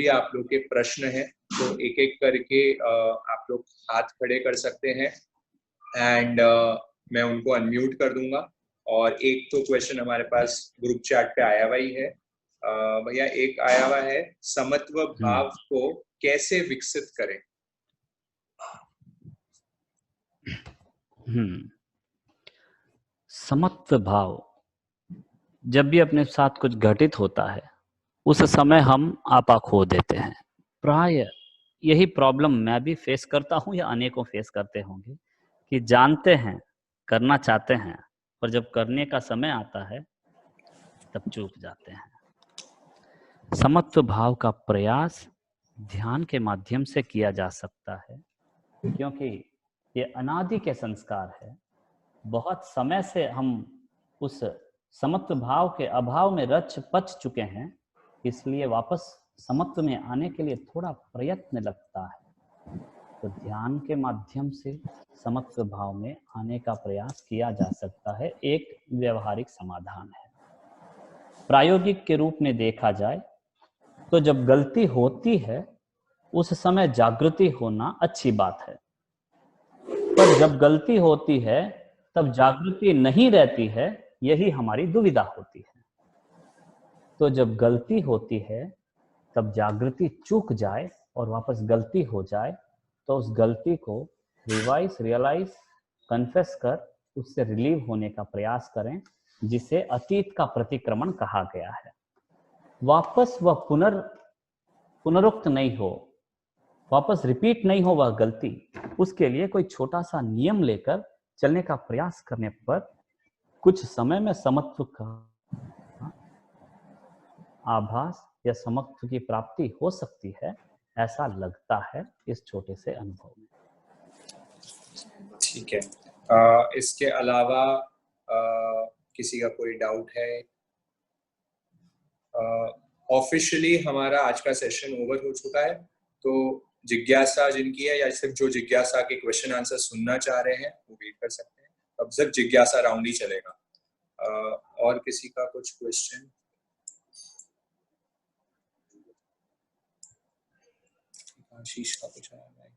भी आप लोग के प्रश्न हैं तो एक एक करके आप लोग हाथ खड़े कर सकते हैं एंड मैं उनको अनम्यूट कर दूंगा। और एक तो क्वेश्चन हमारे पास ग्रुप चैट पे आया हुआ ही है। भैया एक आया हुआ है, समत्व भाव को कैसे विकसित करें? समत्व भाव जब भी अपने साथ कुछ घटित होता है उस समय हम आपा खो देते हैं। प्राय यही प्रॉब्लम मैं भी फेस करता हूं या अनेकों फेस करते होंगे कि जानते हैं, करना चाहते हैं, पर जब करने का समय आता है तब चूक जाते हैं। समत्व भाव का प्रयास ध्यान के माध्यम से किया जा सकता है, क्योंकि ये अनादि के संस्कार है। बहुत समय से हम उस समत्व भाव के अभाव में रच पच चुके हैं, इसलिए वापस समत्व में आने के लिए थोड़ा प्रयत्न लगता है। तो ध्यान के माध्यम से समत्व भाव में आने का प्रयास किया जा सकता है, एक व्यवहारिक समाधान है। प्रायोगिक के रूप में देखा जाए तो जब गलती होती है उस समय जागृति होना अच्छी बात है, पर जब गलती होती है तब जागृति नहीं रहती है, यही हमारी दुविधा होती है। तो जब गलती होती है तब जागृति चूक जाए और वापस गलती हो जाए तो उस गलती को रियलाइज कन्फेस कर उससे रिलीव होने का प्रयास करें, जिसे अतीत का प्रतिक्रमण कहा गया है। वापस वह पुनरुक्त नहीं हो, वापस रिपीट नहीं हो वह गलती, उसके लिए कोई छोटा सा नियम लेकर चलने का प्रयास करने पर कुछ समय में समत्व का आभास या समत्व की प्राप्ति हो सकती है, ऐसा लगता है इस छोटे से अनुभव में। ठीक है। इसके अलावा किसी का कोई डाउट है? ऑफिशियली हमारा आज का सेशन ओवर हो चुका है, तो जिज्ञासा जिनकी है या सिर्फ जो जिज्ञासा के क्वेश्चन आंसर सुनना चाह रहे हैं वो वेट कर सकते हैं। अब सिर्फ जिज्ञासा राउंड ही चलेगा। और किसी का कुछ क्वेश्चन? आशीष का कुछ आया है?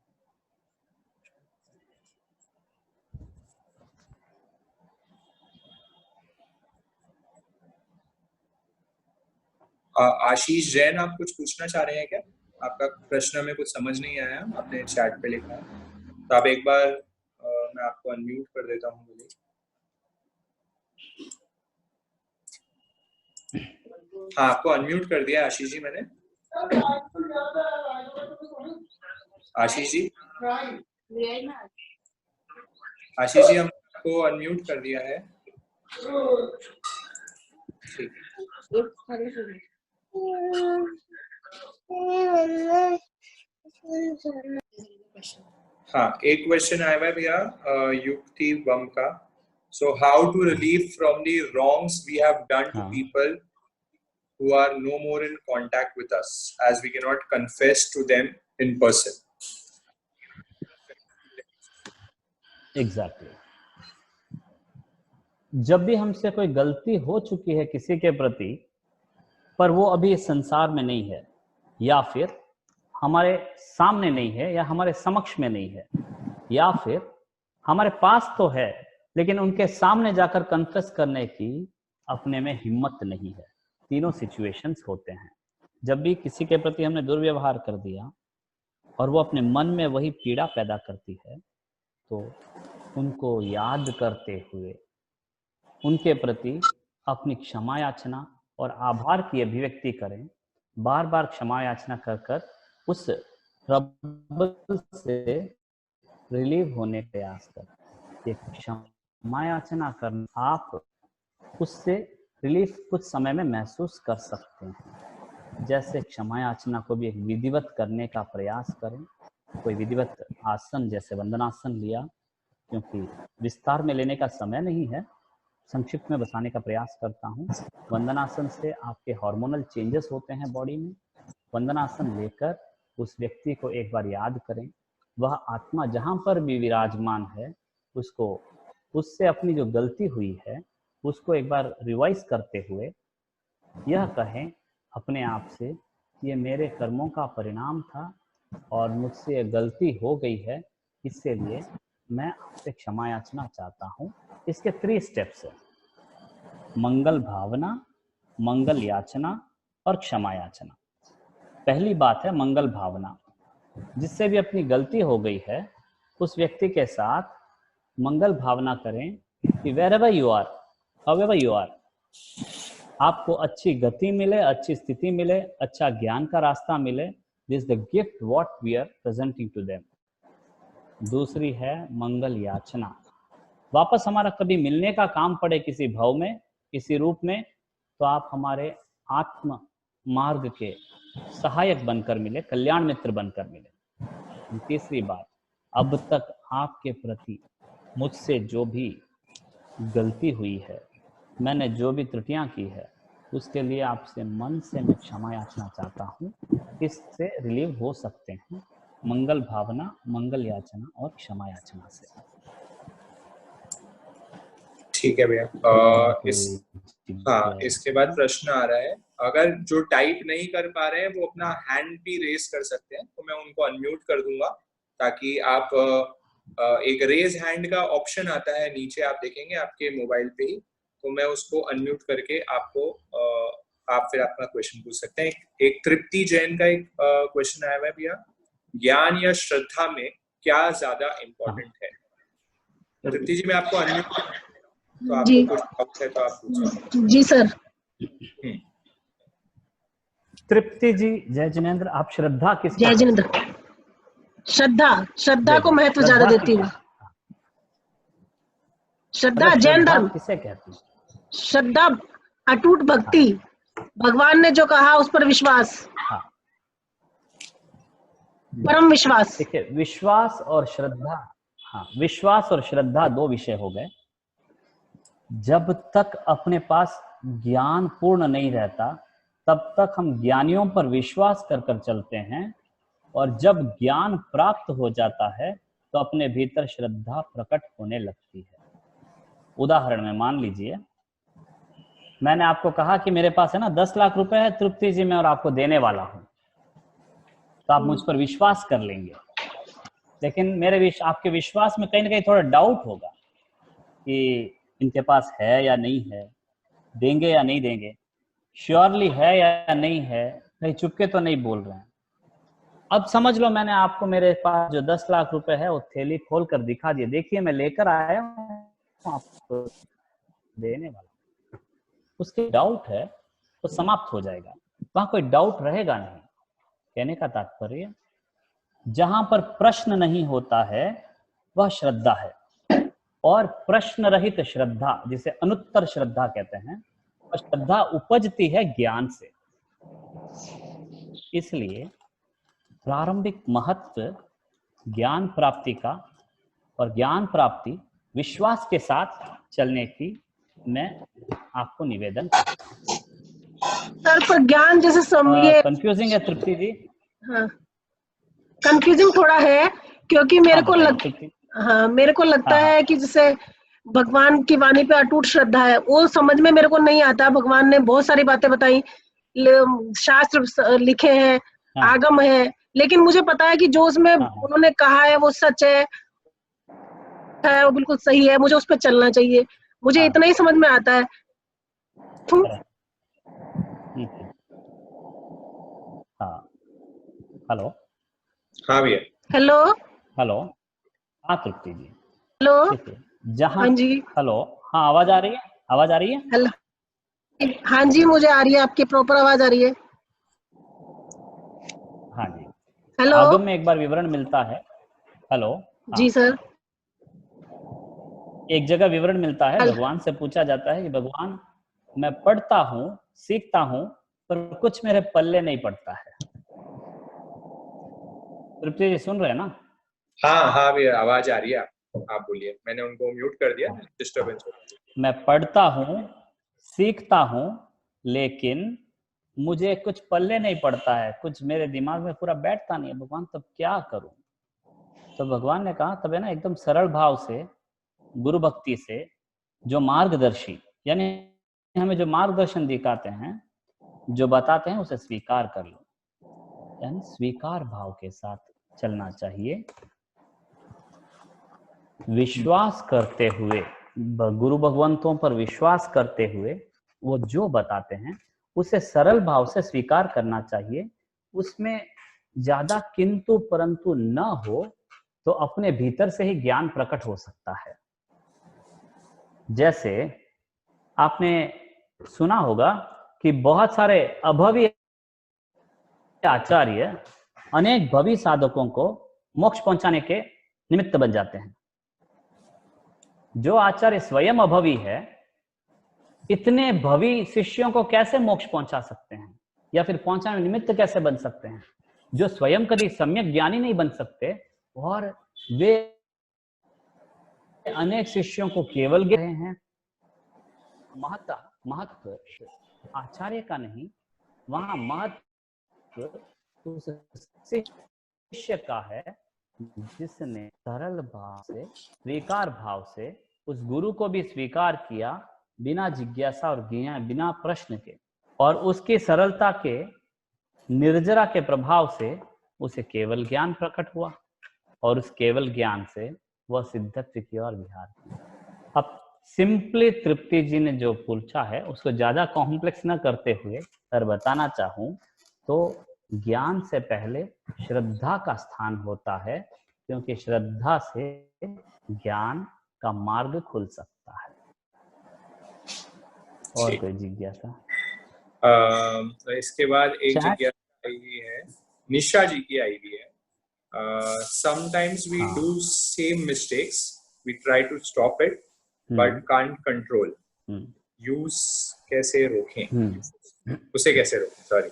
आशीष जैन, आप कुछ पूछना चाह रहे हैं क्या? आपका प्रश्न में कुछ समझ नहीं आया, आपने चैट पे लिखा है, तो आप एक बार मैं आपको अनम्यूट कर देता हूँ। बोलिए। हाँ, आपको अनम्यूट कर दिया आशीष जी मैंने। आशीष जी, आशीष जी हमको अनम्यूट कर दिया है। ठीक है। हाँ, एक क्वेश्चन आया है भैया युक्ति बम का। So how to relieve from the wrongs we have done to people who are no more in contact with us, as we cannot confess to them in person. Exactly. जब भी हमसे कोई गलती हो चुकी है किसी के प्रति, पर वो अभी इस संसार में नहीं है, या फिर हमारे सामने नहीं है, या हमारे समक्ष में नहीं है, या फिर हमारे पास तो है लेकिन उनके सामने जाकर कन्फेस करने की अपने में हिम्मत नहीं है। तीनों सिचुएशंस होते हैं। जब भी किसी के प्रति हमने दुर्व्यवहार कर दिया और वो अपने मन में वही पीड़ा पैदा करती है, तो उनको याद करते हुए उनके प्रति अपनी क्षमा याचना और आभार की अभिव्यक्ति करें। बार बार क्षमा याचना कर कर उस ट्रबल से रिलीव होने का प्रयास करें। क्षमा याचना करना आप उससे रिलीफ कुछ समय में महसूस कर सकते हैं। जैसे क्षमा याचना को भी एक विधिवत करने का प्रयास करें। कोई विधिवत आसन जैसे वंदनासन लिया, क्योंकि विस्तार में लेने का समय नहीं है, संक्षिप्त में बताने का प्रयास करता हूँ। वंदनासन से आपके हार्मोनल चेंजेस होते हैं बॉडी में। वंदनासन लेकर उस व्यक्ति को एक बार याद करें। वह आत्मा जहाँ पर भी विराजमान है उसको, उससे अपनी जो गलती हुई है उसको एक बार रिवाइज करते हुए यह कहें अपने आप से ये मेरे कर्मों का परिणाम था और मुझसे ये गलती हो गई है, इसके लिए मैं आपसे क्षमा याचना चाहता हूँ। इसके 3 स्टेप्स हैं, मंगल भावना, मंगल याचना और क्षमा याचना। पहली बात है मंगल भावना। जिससे भी अपनी गलती हो गई है उस व्यक्ति के साथ मंगल भावना करें कि wherever you are, however you are, आपको अच्छी गति मिले, अच्छी स्थिति मिले, अच्छा ज्ञान का रास्ता मिले। This the gift what we are presenting to them. दूसरी है मंगल याचना। वापस हमारा कभी मिलने का काम पड़े किसी भाव में, किसी रूप में, तो आप हमारे आत्म मार्ग के सहायक बनकर मिले, कल्याण मित्र बनकर मिले। तीसरी बात, अब तक आपके प्रति मुझसे जो भी गलती हुई है, मैंने जो भी त्रुटियां की है, उसके लिए आपसे मन से मैं क्षमा याचना चाहता हूँ। इससे रिलीव हो सकते हैं मंगल भावना, मंगल याचना और क्षमा याचना से। ठीक है भैया। हाँ, इसके बाद प्रश्न आ रहा है, अगर जो टाइप नहीं कर पा रहे हैं वो अपना हैंड भी रेस कर सकते हैं, तो मैं उनको अनम्यूट कर दूंगा ताकि आप एक रेज हैंड का ऑप्शन आता है नीचे, आप देखेंगे आपके मोबाइल पे ही, तो मैं उसको अनम्यूट करके आपको आप फिर अपना क्वेश्चन पूछ सकते हैं। एक तृप्ति जैन का एक क्वेश्चन आया है भैया, ज्ञान या श्रद्धा में क्या ज्यादा इम्पोर्टेंट है? तृप्ति जी, मैं आपको अनम्यूट, तो आपको कुछ डाउट है तो आप पूछिए। जी सर। तृप्ति जी, जय जिनेंद्र, आप श्रद्धा किसको? जय जिनेंद्र। श्रद्धा को महत्व ज्यादा देती हूँ। श्रद्धा जैन धर्म किसे कहते हैं? श्रद्धा अटूट भक्ति, भगवान ने जो कहा उस पर विश्वास, परम विश्वास। देखिए, विश्वास और श्रद्धा, हाँ, विश्वास और श्रद्धा 2 विषय हो गए। जब तक अपने पास ज्ञान पूर्ण नहीं रहता तब तक हम ज्ञानियों पर विश्वास कर कर चलते हैं, और जब ज्ञान प्राप्त हो जाता है तो अपने भीतर श्रद्धा प्रकट होने लगती है। उदाहरण में मान लीजिए, मैंने आपको कहा कि मेरे पास है ना 10 लाख रुपए है तृप्ति जी, मैं और आपको देने वाला हूं, तो आप मुझ पर विश्वास कर लेंगे। लेकिन आपके विश्वास में कहीं ना कहीं थोड़ा डाउट होगा कि इनके पास है या नहीं है, देंगे या नहीं देंगे, श्योरली है या नहीं है, कहीं चुपके तो नहीं बोल रहे हैं। अब समझ लो मैंने आपको मेरे पास जो 10 लाख रुपए है वो थैली खोल कर दिखा दिए, देखिए मैं लेकर आया हूँ आपको देने वाला। उसके डाउट है तो समाप्त हो जाएगा, वहां कोई डाउट रहेगा नहीं। कहने का तात्पर्य, जहां पर प्रश्न नहीं होता है वह श्रद्धा है, और प्रश्न रहित श्रद्धा, जिसे अनुत्तर श्रद्धा कहते हैं, और श्रद्धा उपजती है ज्ञान से। इसलिए प्रारंभिक महत्व ज्ञान प्राप्ति का, और ज्ञान प्राप्ति विश्वास के साथ चलने की मैं आपको निवेदन करता हूं। सर, पर ज्ञान जैसे समझिए कंफ्यूजिंग है तृप्ति जी। हाँ, कंफ्यूजिंग थोड़ा है, क्योंकि मेरे को लगता है कि जैसे भगवान की वाणी पे अटूट श्रद्धा है, वो समझ में मेरे को नहीं आता। भगवान ने बहुत सारी बातें बताई, शास्त्र लिखे हैं, आगम है, लेकिन मुझे पता है कि जो उसमें उन्होंने कहा है वो सच है, वो बिल्कुल सही है, मुझे उस पर चलना चाहिए। मुझे इतना ही समझ में आता है। हेलो। हाँ भैया। हेलो। हाँ तृप्ति जी। हेलो। जहाँ, हाँ जी। हेलो, हाँ, आवाज आ रही है? आवाज आ रही है? हेलो। हाँ जी, मुझे आ रही है, आपकी प्रॉपर आवाज आ रही है। हाँ जी। हेलो। आगम में एक बार विवरण मिलता है। हेलो। जी सर। एक जगह विवरण मिलता है, भगवान से पूछा जाता है कि भगवान, मैं पढ़ता हूँ, सीखता हूँ, पर कुछ मेरे पल्ले नहीं पड़ता है। तृप्ति जी सुन रहे हैं ना? हाँ भैया, आवाज आ रही है, आप बोलिए। मैंने उनको म्यूट कर दिया, डिस्टर्बेंस हो रही है। मैं पढ़ता हूँ, सीखता हूँ, लेकिन मुझे कुछ पल्ले नहीं पड़ता है, कुछ मेरे दिमाग में पूरा बैठता नहीं है। भगवान, तब क्या करूं? तो भगवान ने कहा, तब है ना एकदम सरल भाव से, गुरु भक्ति से, जो मार्गदर्शी, यानी हमें जो मार्गदर्शन दिखाते हैं, जो बताते हैं, उसे स्वीकार कर लो। यानी स्वीकार भाव के साथ चलना चाहिए, विश्वास करते हुए, गुरु भगवंतों पर विश्वास करते हुए वो जो बताते हैं उसे सरल भाव से स्वीकार करना चाहिए। उसमें ज्यादा किंतु परंतु न हो तो अपने भीतर से ही ज्ञान प्रकट हो सकता है। जैसे आपने सुना होगा कि बहुत सारे अभवी आचार्य अनेक भवी साधकों को मोक्ष पहुंचाने के निमित्त बन जाते हैं। जो आचार्य स्वयं अभवी है, इतने भवी शिष्यों को कैसे मोक्ष पहुंचा सकते हैं या फिर पहुंचाने में निमित्त कैसे बन सकते हैं? जो स्वयं कभी सम्यक ज्ञानी नहीं बन सकते और वे अनेक शिष्यों को केवल रहे हैं। महत्व आचार्य का नहीं, वहां महत्व उस शिष्य का है जिसने सरल भाव से, स्वीकार भाव से उस गुरु को भी स्वीकार किया, बिना जिज्ञासा और बिना प्रश्न के, और उसकी सरलता के, निर्जरा के प्रभाव से उसे केवल ज्ञान प्रकट हुआ और उस केवल ज्ञान से वह सिद्धत्व की ओर विहार किया। अब सिंपली तृप्ति जी ने जो पूछा है उसको ज्यादा कॉम्प्लेक्स न करते हुए अगर बताना चाहूं तो ज्ञान से पहले श्रद्धा का स्थान होता है, क्योंकि श्रद्धा से ज्ञान का मार्ग खुल सकता है। और कोई जिज्ञासा? तो इसके बाद एक जिज्ञासा आई है, निशा जी की आई हुई है। Sometimes we do same mistakes, we try to stop it but can't control. use कैसे रोकें? उसे कैसे रोकें? सॉरी,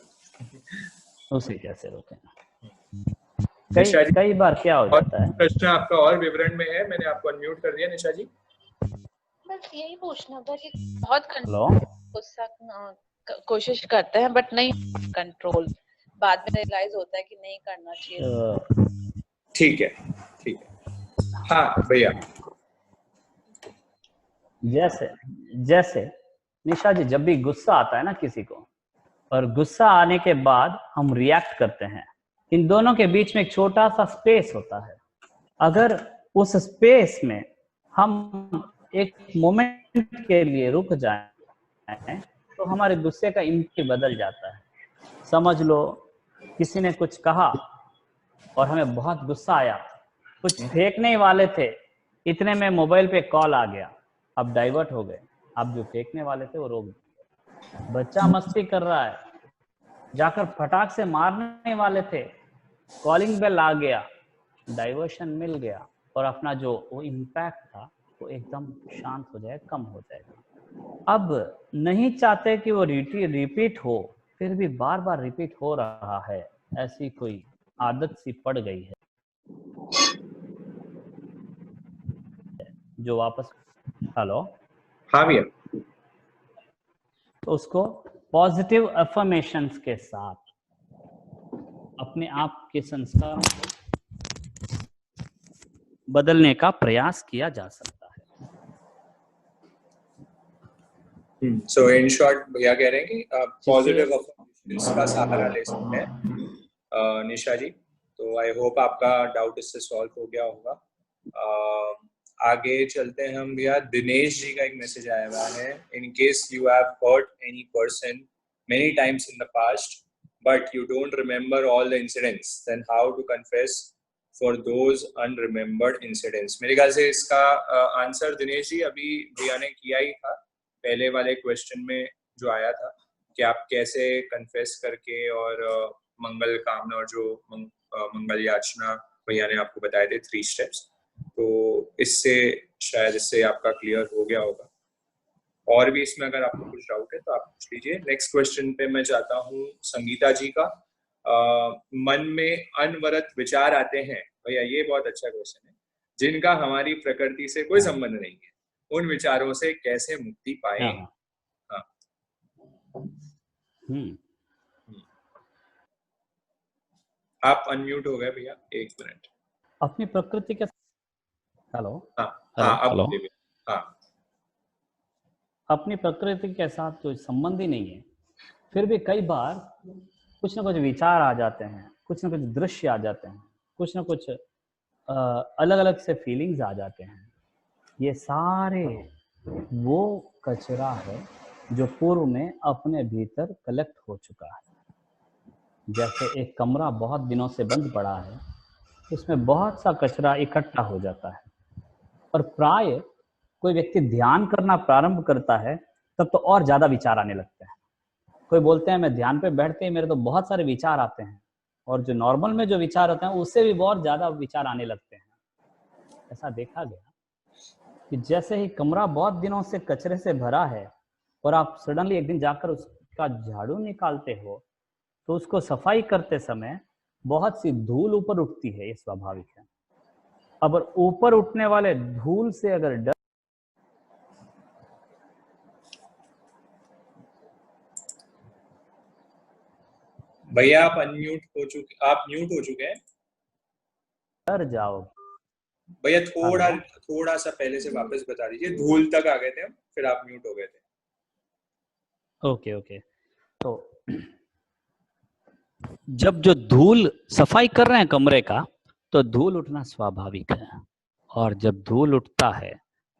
उसे कैसे रोकें? कई बार क्या हो जाता है? प्रश्न आपका और विवरण में है, मैंने आपको अनम्यूट कर दिया। निशा जी, बस यही पूछना था कि बहुत गुस्सा कोशिश करते हैं बट नहीं कंट्रोल, बाद में रियलाइज होता है कि नहीं करना चाहिए। ठीक है। हाँ भैया, जैसे निशा जी, जब भी गुस्सा आता है ना किसी को, और गुस्सा आने के बाद हम रिएक्ट करते हैं, इन दोनों के बीच में एक छोटा सा स्पेस होता है। अगर उस स्पेस में हम एक मोमेंट के लिए रुक जाएं तो हमारे गुस्से का इम्पैक्ट बदल जाता है। समझ लो किसी ने कुछ कहा और हमें बहुत गुस्सा आया, कुछ फेंकने वाले थे, इतने में मोबाइल पे कॉल आ गया, अब डाइवर्ट हो गए। अब जो फेंकने वाले थे वो रोक दिए। बच्चा मस्ती कर रहा है, जाकर फटाक से मारने वाले थे, कॉलिंग बेल आ गया, डाइवर्शन मिल गया, और अपना जो वो इम्पैक्ट था वो एकदम शांत हो जाए, कम हो जाएगा। अब नहीं चाहते कि वो रिपीट हो, फिर भी बार बार रिपीट हो रहा है, ऐसी कोई आदत सी पड़ गई है जो वापस, हेलो, हाँ भैया, तो उसको पॉजिटिव अफर्मेशंस के साथ अपने आप के संस्कारों को बदलने का प्रयास किया जा सकता है। सो इन शॉर्ट भैया कह रहे हैं कि पॉजिटिव अफर्मेशंस का सहारा ले सकते हैं निशा जी। तो आई होप आपका डाउट इससे सॉल्व हो गया होगा। आगे चलते हैं हम भैया। दिनेश जी का एक मैसेज आया हुआ है, in case you have hurt any person many times in the past but you don't remember all the incidents, then how to confess for those unremembered incidents. मेरे ख्याल से इसका आंसर दिनेश जी अभी भैया ने किया ही था पहले वाले क्वेश्चन में जो आया था, कि आप कैसे कन्फेस करके और मंगल कामना और जो मंगल याचना भैया ने आपको बताए थे 3 स्टेप्स, तो इससे शायद इससे आपका क्लियर हो गया होगा। और भी इसमें अगर आपको कुछ डाउट है तो आप पूछ लीजिए। नेक्स्ट क्वेश्चन पे मैं चाहता हूँ संगीता जी का। मन में अनवरत विचार आते हैं, भैया ये बहुत अच्छा क्वेश्चन है, जिनका हमारी प्रकृति से कोई संबंध नहीं है, उन विचारों से कैसे मुक्ति पाएं? हाँ। आप अनम्यूट हो गए भैया, 1 मिनट। अपनी प्रकृति के, हेलो, अपनी प्रकृति के साथ कोई संबंध ही नहीं है, फिर भी कई बार कुछ ना कुछ विचार आ जाते हैं, कुछ ना कुछ दृश्य आ जाते हैं, कुछ ना कुछ अलग अलग से फीलिंग्स आ जाते हैं। ये सारे वो कचरा है जो पूर्व में अपने भीतर कलेक्ट हो चुका है। जैसे एक कमरा बहुत दिनों से बंद पड़ा है, उसमें बहुत सा कचरा इकट्ठा हो जाता है, और प्राय कोई व्यक्ति ध्यान करना प्रारंभ करता है तब तो और ज्यादा विचार आने लगते हैं। कोई बोलते हैं मैं ध्यान पे बैठते ही मेरे तो बहुत सारे विचार आते हैं, और जो नॉर्मल में जो विचार होते हैं उससे भी बहुत ज्यादा विचार आने लगते हैं। ऐसा देखा गया कि जैसे ही कमरा बहुत दिनों से कचरे से भरा है और आप सडनली एक दिन जाकर उसका झाड़ू निकालते हो, तो उसको सफाई करते समय बहुत सी धूल ऊपर उठती है, ये स्वाभाविक है। अब ऊपर उठने वाले धूल से अगर डर, भैया आप म्यूट हो चुके हैं। डर जाओ भैया थोड़ा सा पहले से वापस बता दीजिए। धूल तक आ गए थे हम, फिर आप म्यूट हो गए थे। ओके। तो जब जो धूल सफाई कर रहे हैं कमरे का, तो धूल उठना स्वाभाविक है, और जब धूल उठता है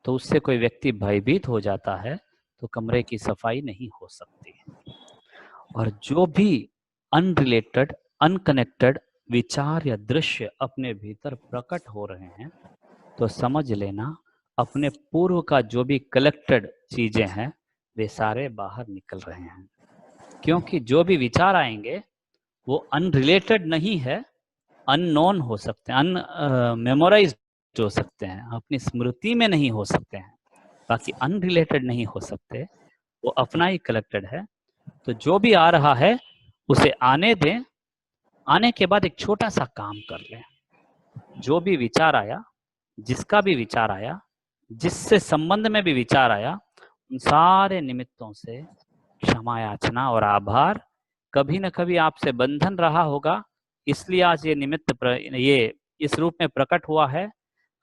तो उससे कोई व्यक्ति भयभीत हो जाता है, तो कमरे की सफाई नहीं हो सकती। और जो भी अनरिलेटेड, अनकनेक्टेड विचार या दृश्य अपने भीतर प्रकट हो रहे हैं, तो समझ लेना अपने पूर्व का जो भी कलेक्टेड चीजें हैं वे सारे बाहर निकल रहे हैं। क्योंकि जो भी विचार आएंगे वो अनरिलेटेड नहीं है, अननोन हो सकते हैं, मेमोराइज्ड हो सकते हैं, अपनी स्मृति में नहीं हो सकते हैं, बाकी अनरिलेटेड नहीं हो सकते, वो अपना ही कलेक्टेड है। तो जो भी आ रहा है उसे आने दें, आने के बाद एक छोटा सा काम कर लें। जो भी विचार आया, जिसका भी विचार आया, जिससे संबंध में भी विचार आया, उन सारे निमित्तों से क्षमा याचना और आभार। कभी न कभी आपसे बंधन रहा होगा, इसलिए आज ये निमित्त ये इस रूप में प्रकट हुआ है।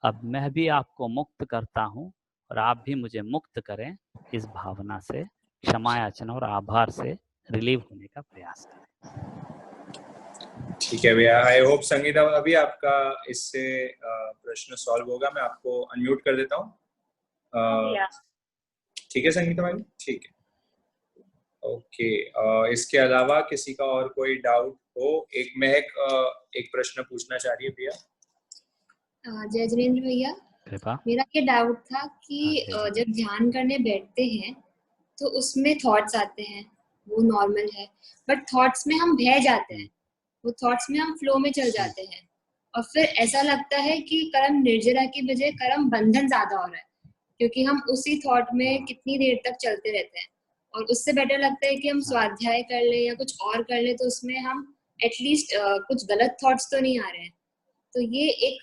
अब मैं भी आपको मुक्त करता हूँ और आप भी मुझे मुक्त करें। इस भावना से, क्षमा याचना और आभार से रिलीव होने का प्रयास करें। ठीक है भैया, आई होप संगीता अभी आपका इससे प्रश्न सॉल्व होगा। मैं आपको अनम्यूट कर देता हूँ। ठीक है संगीता भाई, ठीक है, ओके। इसके अलावा किसी का और कोई डाउट हो? एक महक एक प्रश्न पूछना चाह रही है भैया। जय जिनेंद्र भैया, मेरा ये डाउट था कि जब ध्यान करने बैठते हैं तो उसमें थॉट्स आते हैं, वो नॉर्मल है, बट थॉट्स में हम बह जाते हैं, वो थॉट्स में हम फ्लो में चल जाते हैं, और फिर ऐसा लगता है कि कर्म निर्जरा की बजाय कर्म बंधन ज्यादा हो रहा है, क्योंकि हम उसी थॉट में कितनी देर तक चलते रहते हैं। और उससे बेटर लगता है कि हम स्वाध्याय कर ले या कुछ और कर ले, तो उसमें हम एटलीस्ट कुछ गलत थॉट्स तो नहीं आ रहे हैं। तो ये एक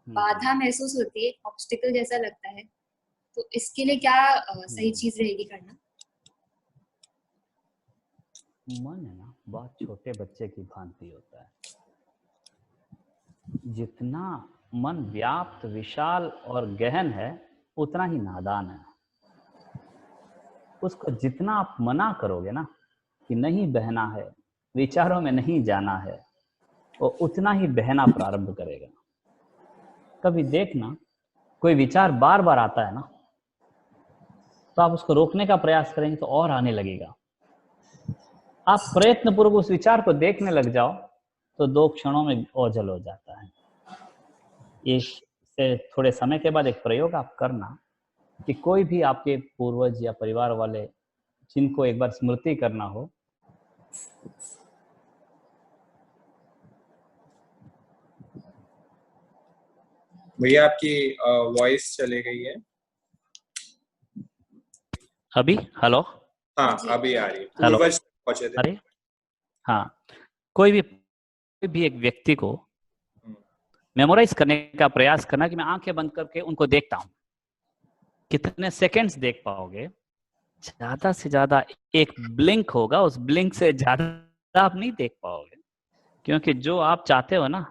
बाधा महसूस होती है, ऑब्स्टिकल जैसा लगता है। तो इसके लिए क्या सही चीज रहेगी करना? मन है ना, बहुत छोटे बच्चे की भांति होता है। जितना मन व्याप्त, विशाल और गहन है, उतना ही नादान है। उसको जितना आप मना करोगे ना कि नहीं बहना है, विचारों में नहीं जाना है, वो उतना ही बहना प्रारंभ करेगा। कभी देखना, कोई विचार बार बार आता है ना, तो आप उसको रोकने का प्रयास करेंगे तो और आने लगेगा। आप प्रयत्न पूर्वक उस विचार को देखने लग जाओ तो 2 क्षणों में ओझल हो जाता है। इससे थोड़े समय के बाद एक प्रयोग आप करना कि कोई भी आपके पूर्वज या परिवार वाले जिनको एक बार स्मृति करना हो, भैया आपकी वॉइस चली गई है अभी। हेलो, हाँ अभी आ रही है। पूर्वज पहुंचे थे। अरे हाँ, कोई भी एक व्यक्ति को मेमोराइज करने का प्रयास करना कि मैं आंखें बंद करके उनको देखता हूं। कितने सेकंड्स देख पाओगे? ज्यादा से ज्यादा एक ब्लिंक होगा, उस ब्लिंक से ज्यादा आप नहीं देख पाओगे, क्योंकि जो आप चाहते हो ना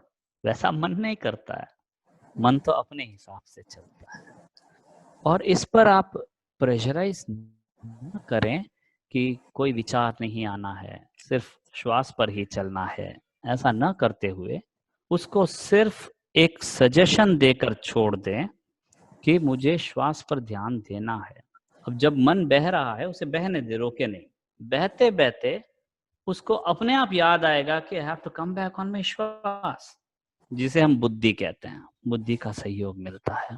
वैसा मन नहीं करता है। मन तो अपने हिसाब से चलता है। और इस पर आप प्रेशराइज न करें कि कोई विचार नहीं आना है, सिर्फ श्वास पर ही चलना है, ऐसा न करते हुए उसको सिर्फ एक सजेशन देकर छोड़ दें कि मुझे श्वास पर ध्यान देना है। अब जब मन बह रहा है उसे बहने दे, रोके नहीं। बहते बहते उसको अपने आप याद आएगा कि I have to come back on my श्वास, जिसे हम बुद्धि कहते हैं। बुद्धि का सहयोग मिलता है।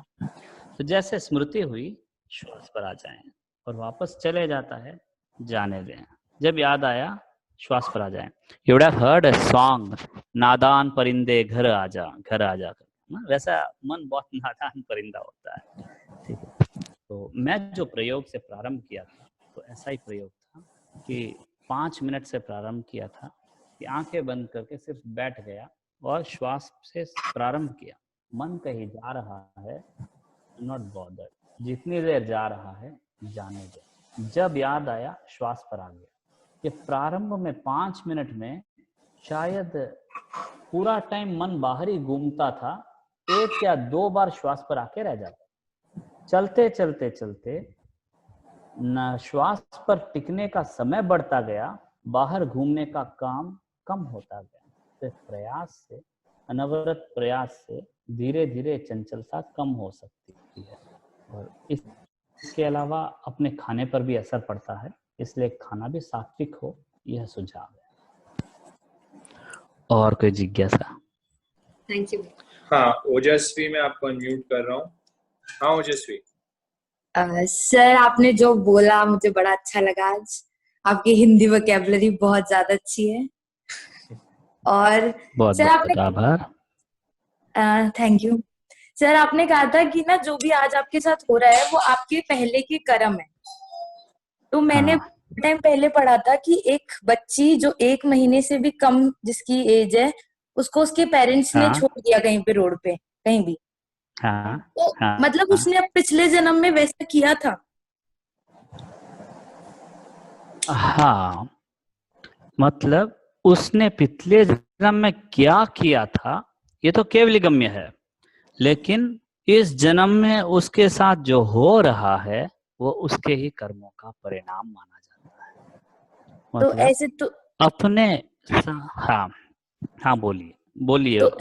तो जैसे स्मृति हुई, श्वास पर आ जाएं और वापस चले जाता है, जाने दें। जब याद आया श्वास पर आ जाएं। You would have heard a song, नादान परिंदे घर आजा, घर आजा। वैसा मन बहुत नादान परिंदा होता है, ठीक है। तो मैं जो प्रयोग से प्रारंभ किया था, तो ऐसा ही प्रयोग था कि 5 मिनट से प्रारंभ किया था कि आंखें बंद करके सिर्फ बैठ गया और श्वास से प्रारंभ किया। मन कहीं जा रहा है, नॉट बॉदर्ड, जितनी देर जा रहा है जाने दे। जब याद आया श्वास पर आ गया। ये प्रारंभ में 5 मिनट में शायद पूरा टाइम मन बाहर ही घूमता था, 1 या 2 बार श्वास पर आके रह जाता। चलते चलते चलते न श्वास पर टिकने का समय बढ़ता गया, बाहर घूमने का काम कम होता गया। तो प्रयास से, अनवरत प्रयास से धीरे धीरे चंचलता कम हो सकती है। और इसके अलावा अपने खाने पर भी असर पड़ता है, इसलिए खाना भी सात्विक हो, यह सुझाव है। और कोई जिज्ञासा? Thank you. हाँ ओजस्वी, मैं आपको अनम्यूट कर रहा हूँ। हाँ ओजस्वी। सर आपने जो बोला मुझे बड़ा अच्छा लगा आज। आपकी हिंदी वोकैबुलरी बहुत ज्यादा अच्छी है। और बहुत सर बहुत आपने आभार। Thank you. सर आपने कहा था कि ना जो भी आज आपके साथ हो रहा है वो आपके पहले के कर्म है। तो मैंने टाइम पहले पढ़ा था कि एक बच्ची जो 1 महीने से भी कम जिसकी एज है, उसको उसके पेरेंट्स ने छोड़ दिया कहीं पे, रोड पे कहीं भी। तो मतलब उसने अब पिछले जन्म में वैसा किया था। हाँ, मतलब उसने पिछले जन्म में क्या किया था ये तो केवल गम्य है, लेकिन इस जन्म में उसके साथ जो हो रहा है वो उसके ही कर्मों का परिणाम माना जाता है। मतलब तो ऐसे तो अपने हाँ बोलिए बोलिए। तो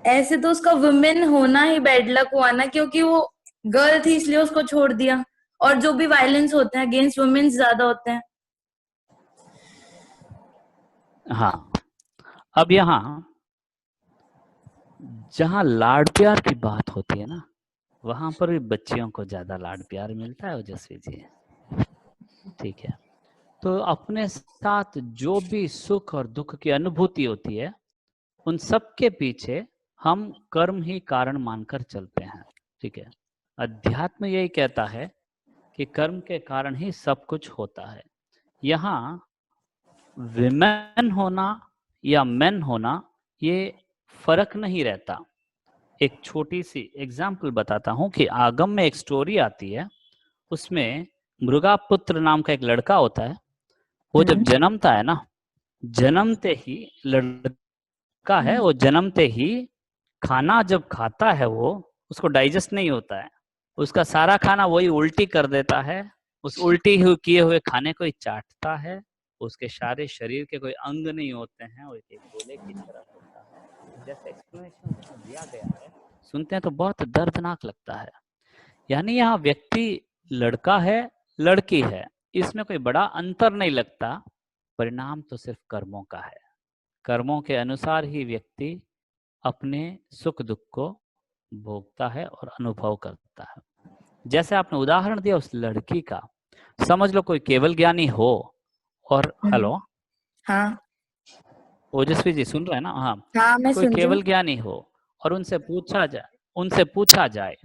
ऐसे तो उसका वुमेन होना ही बैड लक हुआ ना, क्योंकि वो गर्ल थी इसलिए उसको छोड़ दिया। और जो भी वायलेंस होते हैं अगेंस्ट वुमेन ज्यादा होते हैं। हाँ, अब यहाँ जहाँ लाड प्यार की बात होती है ना, वहां पर भी बच्चियों को ज्यादा लाड प्यार मिलता है ओजस्वी जी, ठीक है। तो अपने साथ जो भी सुख और दुख की अनुभूति होती है, उन सब के पीछे हम कर्म ही कारण मानकर चलते हैं, ठीक है। अध्यात्म यही कहता है कि कर्म के कारण ही सब कुछ होता है। यहाँ विमेन होना या मेन होना ये फर्क नहीं रहता। एक छोटी सी एग्जाम्पल बताता हूँ कि आगम में एक स्टोरी आती है, उसमें मृगापुत्र नाम का एक लड़का होता है। वो जब जन्मता है ना, जन्मते ही लड़का है, वो जन्मते ही खाना जब खाता है वो उसको डाइजेस्ट नहीं होता है, उसका सारा खाना वही उल्टी कर देता है। उस उल्टी किए हुए खाने को ही चाटता है। उसके सारे शरीर के कोई अंग नहीं होते हैं, वो एक गोले की तरह होता है। जैसे एक्सप्लेनेशन उसमें दिया गया है, सुनते हैं तो बहुत दर्दनाक लगता है। यानी यहाँ व्यक्ति लड़का है लड़की है, इसमें कोई बड़ा अंतर नहीं लगता, परिणाम तो सिर्फ कर्मों का है। कर्मों के अनुसार ही व्यक्ति अपने सुख दुख को भोगता है और अनुभव करता है। जैसे आपने उदाहरण दिया उस लड़की का, समझ लो कोई केवल ज्ञानी हो और हेलो हाँ ओजस्वी जी सुन रहे हैं ना? हाँ मैं कोई सुन रही केवल हूँ। ज्ञानी हो और उनसे पूछा जाए,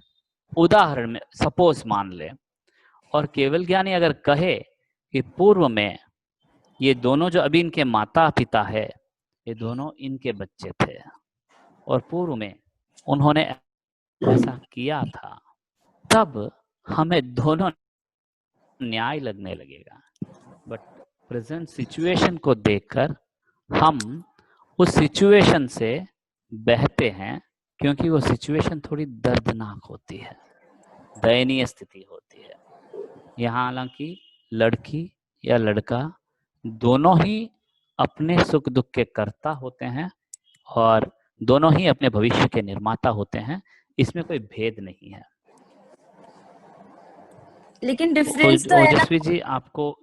उदाहरण में सपोज मान ले, और केवल ज्ञानी अगर कहे कि पूर्व में ये दोनों जो अभी इनके माता पिता है, ये दोनों इनके बच्चे थे और पूर्व में उन्होंने ऐसा किया था, तब हमें दोनों न्याय लगने लगेगा। बट प्रेजेंट सिचुएशन को देखकर हम उस सिचुएशन से बहते हैं, क्योंकि वो सिचुएशन थोड़ी दर्दनाक होती है, दयनीय स्थिति होती है। यहाँ हालांकि लड़की या लड़का दोनों ही अपने सुख दुख के कर्ता होते हैं और दोनों ही अपने भविष्य के निर्माता होते हैं, इसमें कोई भेद नहीं है। लेकिन डिफरेंस तो है ना ओजस्वी जी आपको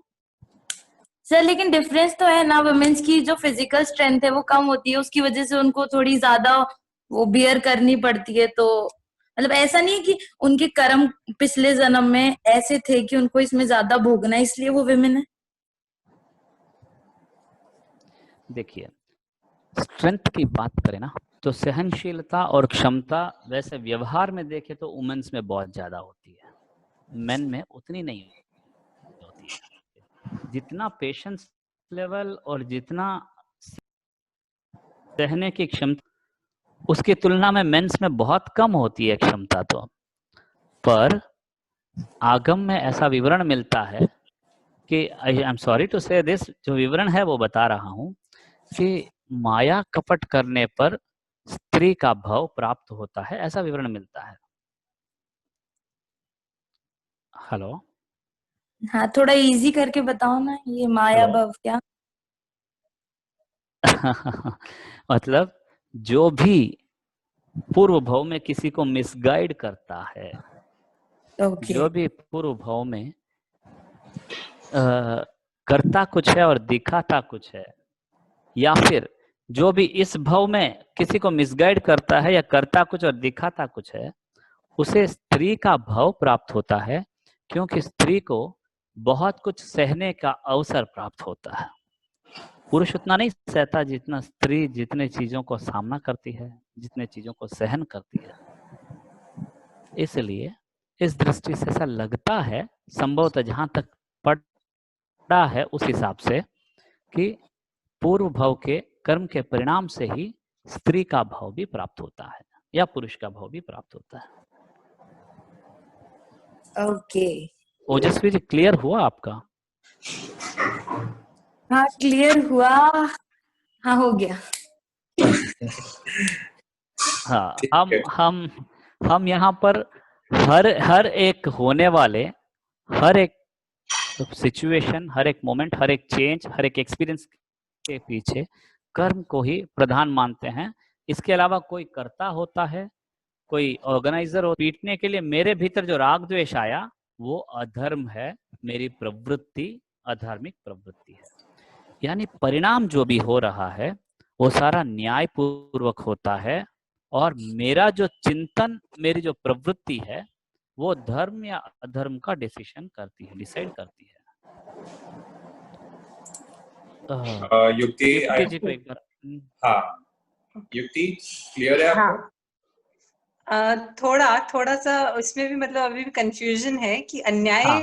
सर, लेकिन डिफरेंस तो है ना, वुमेन्स की जो फिजिकल स्ट्रेंथ है वो कम होती है, उसकी वजह से उनको थोड़ी ज्यादा वो बियर करनी पड़ती है। तो मतलब ऐसा नहीं है कि उनके कर्म पिछले जन्म में ऐसे थे कि उनको इसमें ज्यादा भोगना है इसलिए वो विमेन है। देखिए, स्ट्रेंथ की बात करें ना तो सहनशीलता और क्षमता वैसे व्यवहार में देखें तो वुमेन्स में बहुत ज्यादा होती है, मेन में उतनी नहीं होती है। जितना पेशेंस लेवल और जितना सहने की क्षमता उसकी तुलना में मेंस में बहुत कम होती है क्षमता। तो पर आगम में ऐसा विवरण मिलता है कि आई एम सॉरी टू से दिस, जो विवरण है वो बता रहा हूं कि माया कपट करने पर स्त्री का भाव प्राप्त होता है, ऐसा विवरण मिलता है। हेलो, हाँ, थोड़ा इजी करके बताओ ना, ये माया भाव क्या? मतलब जो भी पूर्व भाव में किसी को मिसगाइड करता है, जो भी पूर्व भाव में करता कुछ है और दिखाता कुछ है, या फिर जो भी इस भाव में किसी को मिसगाइड करता है या करता कुछ और दिखाता कुछ है, उसे स्त्री का भाव प्राप्त होता है, क्योंकि स्त्री को बहुत कुछ सहने का अवसर प्राप्त होता है। पुरुष उतना नहीं सहता जितना स्त्री जितने चीजों को सामना करती है, जितने चीजों को सहन करती है। इसलिए इस दृष्टि से ऐसा लगता है, संभवतः जहां तक पढ़ा है उस हिसाब से, कि पूर्व भाव के कर्म के परिणाम से ही स्त्री का भाव भी प्राप्त होता है या पुरुष का भाव भी प्राप्त होता है। ओके, ओजस्वी जी, क्लियर हुआ आपका? हाँ क्लियर हुआ, हाँ हो गया। हाँ, हम यहाँ पर हर एक होने वाले, हर एक सिचुएशन, हर एक मोमेंट, हर एक चेंज, हर एक एक्सपीरियंस के पीछे कर्म को ही प्रधान मानते हैं। इसके अलावा कोई कर्ता होता है, कोई ऑर्गेनाइजर हो। पीटने के लिए मेरे भीतर जो राग द्वेष आया वो अधर्म है, मेरी प्रवृत्ति अधार्मिक प्रवृत्ति है। यानी परिणाम जो भी हो रहा है वो सारा न्याय पूर्वक होता है, और मेरा जो चिंतन, मेरी जो प्रवृत्ति है वो धर्म या अधर्म का डिसीजन करती है, डिसाइड करती है। युक्ति जी को एक बार। हाँ, युक्ति क्लियर है आपको? थोड़ा सा इसमें भी मतलब अभी भी कंफ्यूजन है कि अन्याय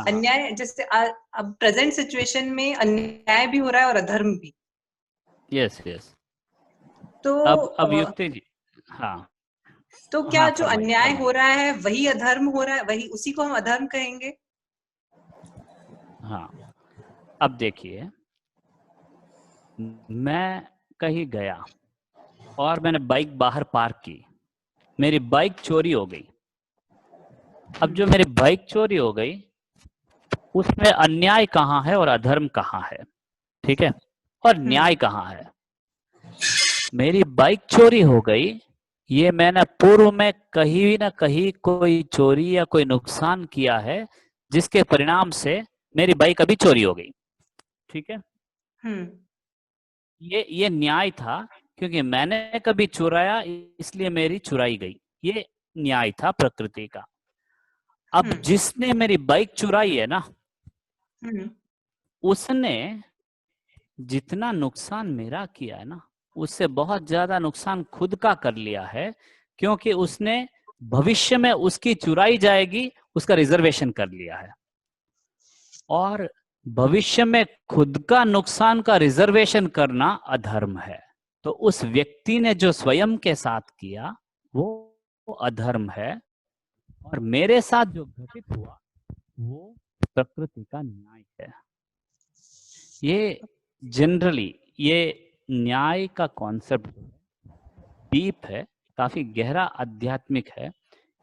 अन्याय जैसे अब प्रेजेंट सिचुएशन में अन्याय भी हो रहा है और अधर्म भी। यस। तो अब युक्ति जी, हाँ, तो क्या जो अन्याय हो रहा है वही अधर्म हो रहा है, वही उसी को हम अधर्म कहेंगे? हाँ, अब देखिए, मैं कहीं गया और मैंने बाइक बाहर पार्क की, मेरी बाइक चोरी हो गई। अब जो मेरी बाइक चोरी हो गई उसमें अन्याय कहाँ है और अधर्म कहाँ है, ठीक है, और न्याय कहाँ है? मेरी बाइक चोरी हो गई, ये मैंने पूर्व में कहीं ना कहीं कोई चोरी या कोई नुकसान किया है, जिसके परिणाम से मेरी बाइक अभी चोरी हो गई, ठीक है। ये न्याय था, क्योंकि मैंने कभी चुराया इसलिए मेरी चुराई गई, ये न्याय था प्रकृति का। अब जिसने मेरी बाइक चुराई है ना, उसने जितना नुकसान मेरा किया है ना, उससे बहुत ज्यादा नुकसान खुद का कर लिया है, क्योंकि उसने भविष्य में उसकी चुराई जाएगी उसका रिजर्वेशन कर लिया है। और भविष्य में खुद का नुकसान का रिजर्वेशन करना अधर्म है। तो उस व्यक्ति ने जो स्वयं के साथ किया वो अधर्म है, और मेरे साथ जो घटित हुआ वो प्रकृति का न्याय है। ये जनरली ये न्याय का कॉन्सेप्ट डीप है, काफी गहरा आध्यात्मिक है,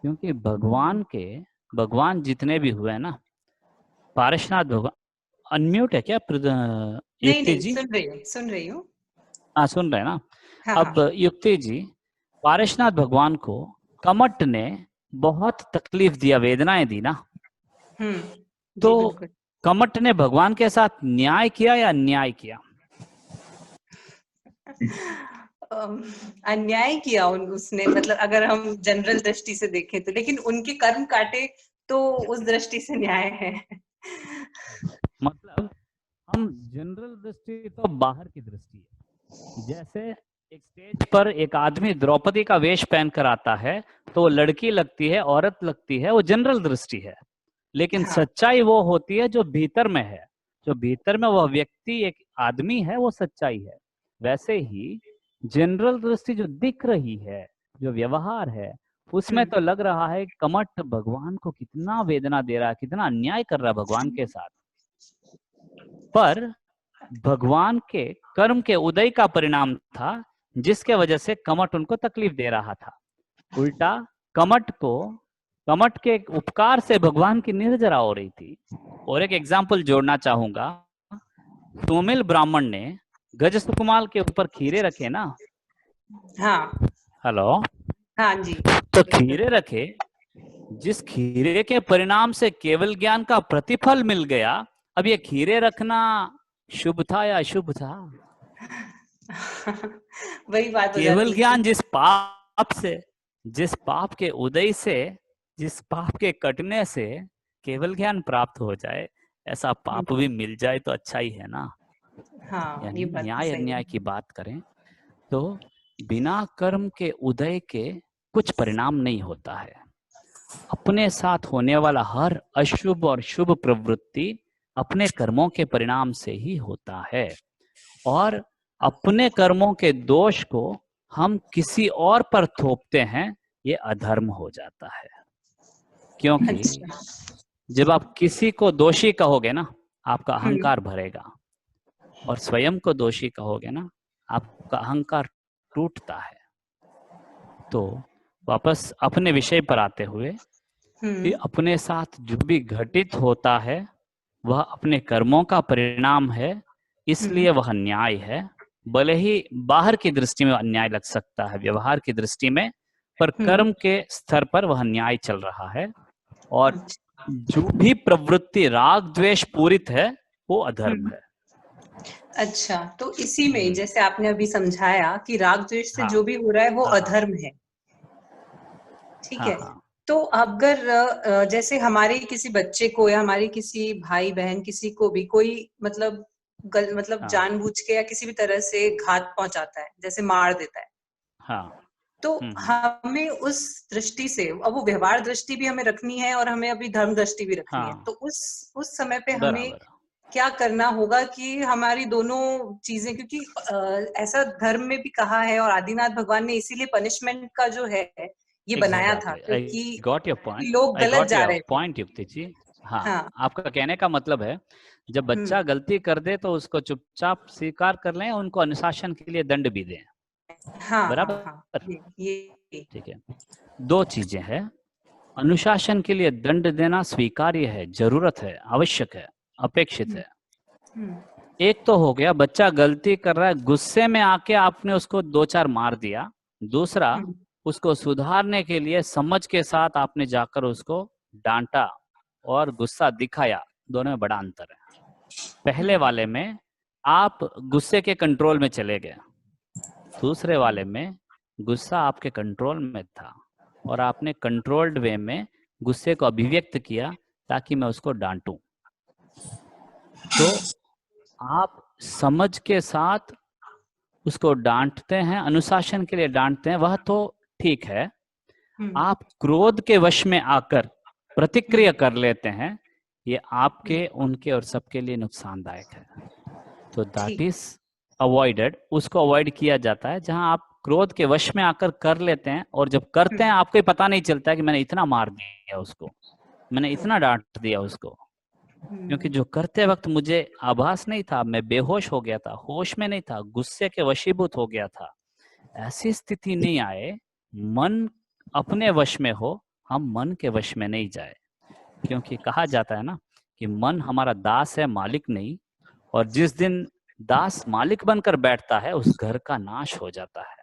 क्योंकि भगवान जितने भी हुए ना, पारशनाथ भगवान, अनम्यूट है क्या नहीं युक्ति नहीं, जी? सुन रही हूँ। हाँ, सुन रहे हैं ना? हाँ, अब युक्ति जी, पारेशनाथ भगवान को कमट ने बहुत तकलीफ दिया, वेदनाएं दी ना, तो कमट ने भगवान के साथ न्याय किया या अन्याय किया? अन्याय किया उसने, मतलब अगर हम जनरल दृष्टि से देखें तो, लेकिन उनके कर्म काटे तो उस दृष्टि से न्याय है। मतलब हम जनरल दृष्टि तो बाहर की दृष्टि है, जैसे एक स्टेज पर एक आदमी द्रौपदी का वेश पहनकर आता है तो वो लड़की लगती है, औरत लगती है, वो जनरल दृष्टि है। लेकिन सच्चाई वो होती है जो भीतर में है, जो भीतर में वह व्यक्ति एक आदमी है, वो सच्चाई है। वैसे ही जनरल दृष्टि जो दिख रही है, जो व्यवहार है, उसमें तो लग रहा है कमट भगवान को कितना वेदना दे रहा है, कितना अन्याय कर रहा है भगवान के साथ। पर भगवान के कर्म के उदय का परिणाम था जिसके वजह से कमट उनको तकलीफ दे रहा था। उल्टा कमट के उपकार से भगवान की निर्जरा हो रही थी। और एक एग्जाम्पल जोड़ना चाहूंगा, तोमिल ब्राह्मण ने गज सुकुमाल के ऊपर खीरे रखे ना। हाँ, हेलो, हाँ जी। तो खीरे रखे, जिस खीरे के परिणाम से केवल ज्ञान का प्रतिफल मिल गया, अब ये खीरे रखना शुभ था या अशुभ था? वही बात हो केवल जाती ज्ञान जिस पाप के उदय से, जिस पाप के कटने से केवल ज्ञान प्राप्त हो जाए, ऐसा पाप भी मिल जाए तो अच्छा ही है ना। हाँ, यानी ये बात न्याय सही अन्याय है। की बात करें तो बिना कर्म के उदय के कुछ परिणाम नहीं होता है। अपने साथ होने वाला हर अशुभ और शुभ प्रवृत्ति अपने कर्मों के परिणाम से ही होता है, और अपने कर्मों के दोष को हम किसी और पर थोपते हैं, ये अधर्म हो जाता है। क्योंकि जब आप किसी को दोषी कहोगे ना, आपका अहंकार भरेगा, और स्वयं को दोषी कहोगे ना, आपका अहंकार टूटता है। तो वापस अपने विषय पर आते हुए, कि अपने साथ जो भी घटित होता है वह अपने कर्मों का परिणाम है, इसलिए वह न्याय है। भले ही बाहर की दृष्टि में अन्याय लग सकता है, व्यवहार की दृष्टि में, पर कर्म के स्तर पर वह न्याय चल रहा है। और जो भी प्रवृत्ति राग द्वेष पूरित है वो अधर्म है। अच्छा, तो इसी में जैसे आपने अभी समझाया कि राग द्वेष से जो भी हो रहा है वो अधर्म है, ठीक है। तो अगर जैसे हमारे किसी बच्चे को या हमारे किसी भाई बहन किसी को भी कोई मतलब जानबूझ के या किसी भी तरह से घात पहुंचाता है, जैसे मार देता है, तो हमें उस दृष्टि से, अब वो व्यवहार दृष्टि भी हमें रखनी है और हमें अभी धर्म दृष्टि भी रखनी है, तो उस समय पे हमें क्या करना होगा कि हमारी दोनों चीजें, क्योंकि ऐसा धर्म में भी कहा है और आदिनाथ भगवान ने इसीलिए पनिशमेंट का जो है ये बनाया था, क्योंकि लोग गलत जा रहे थे। युक्ति जी, हाँ, आपका कहने का मतलब है जब बच्चा गलती कर दे तो उसको चुपचाप स्वीकार कर लें, उनको अनुशासन के लिए दंड भी दें। बराबर, ठीक है। दो चीजें हैं, अनुशासन के लिए दंड देना स्वीकार्य है, जरूरत है, आवश्यक है, अपेक्षित है। एक तो हो गया बच्चा गलती कर रहा है, गुस्से में आके आपने उसको दो चार मार दिया। दूसरा, उसको सुधारने के लिए समझ के साथ आपने जाकर उसको डांटा और गुस्सा दिखाया, दोनों में बड़ा अंतर है। पहले वाले में आप गुस्से के कंट्रोल में चले गए, दूसरे वाले में गुस्सा आपके कंट्रोल में था और आपने कंट्रोल्ड वे में गुस्से को अभिव्यक्त किया ताकि मैं उसको डांटूं। तो आप समझ के साथ उसको डांटते हैं, अनुशासन के लिए डांटते हैं, वह तो ठीक है। आप क्रोध के वश में आकर प्रतिक्रिया कर लेते हैं, ये आपके, उनके और सबके लिए नुकसानदायक है। तो दैट इज अवॉइडेड, उसको अवॉइड किया जाता है। जहां आप क्रोध के वश में आकर कर लेते हैं और जब करते हैं आपको पता नहीं चलता है कि मैंने इतना मार दिया उसको, मैंने इतना डांट दिया उसको, क्योंकि जो करते वक्त मुझे आभास नहीं था, मैं बेहोश हो गया था, होश में नहीं था, गुस्से के वशीभूत हो गया था। ऐसी स्थिति नहीं आए, मन अपने वश में हो, हम मन के वश में नहीं जाए। क्योंकि कहा जाता है ना कि मन हमारा दास है, मालिक नहीं, और जिस दिन दास मालिक बनकर बैठता है उस घर का नाश हो जाता है।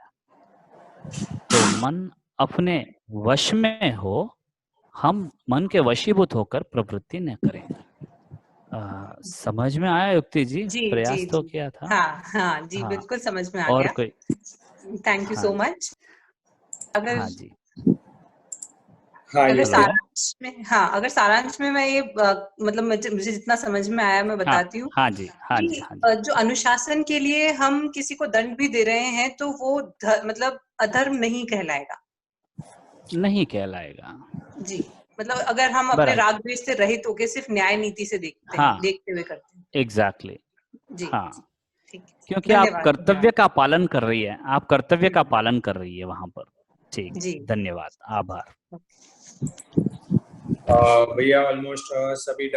तो मन अपने वश में हो, हम मन के वशीभूत होकर प्रवृत्ति न करें। समझ में आया युक्ति जी? जी प्रयास जी तो जी किया था। हाँ हाँ जी, हाँ, बिल्कुल समझ में आ और गया। कोई? थैंक यू हाँ सो जी, मच। अगर हाँ जी, हाँ अगर ये हेलो, सारांश में, हाँ अगर सारांश में मैं ये मतलब मुझे जितना समझ में आया मैं हाँ बताती हूँ हाँ जी, हाँ जी, कि हाँ जी, जो अनुशासन के लिए हम किसी को दंड भी दे रहे हैं तो वो मतलब अधर्म नहीं कहलाएगा। नहीं कहलाएगा। जी, मतलब अगर हम अपने बराबर, राग द्वेष से रहित होके सिर्फ न्याय नीति से देखते हैं, हाँ, देखते हुए करते हैं। एग्जैक्टली, जी हाँ, ठीक है, क्योंकि आप धन्यवाद। कर्तव्य का पालन कर रही है, आप कर्तव्य का हम्म, पालन कर रही है वहां पर। ठीक जी है, धन्यवाद, आभार। भैया ऑलमोस्ट सभी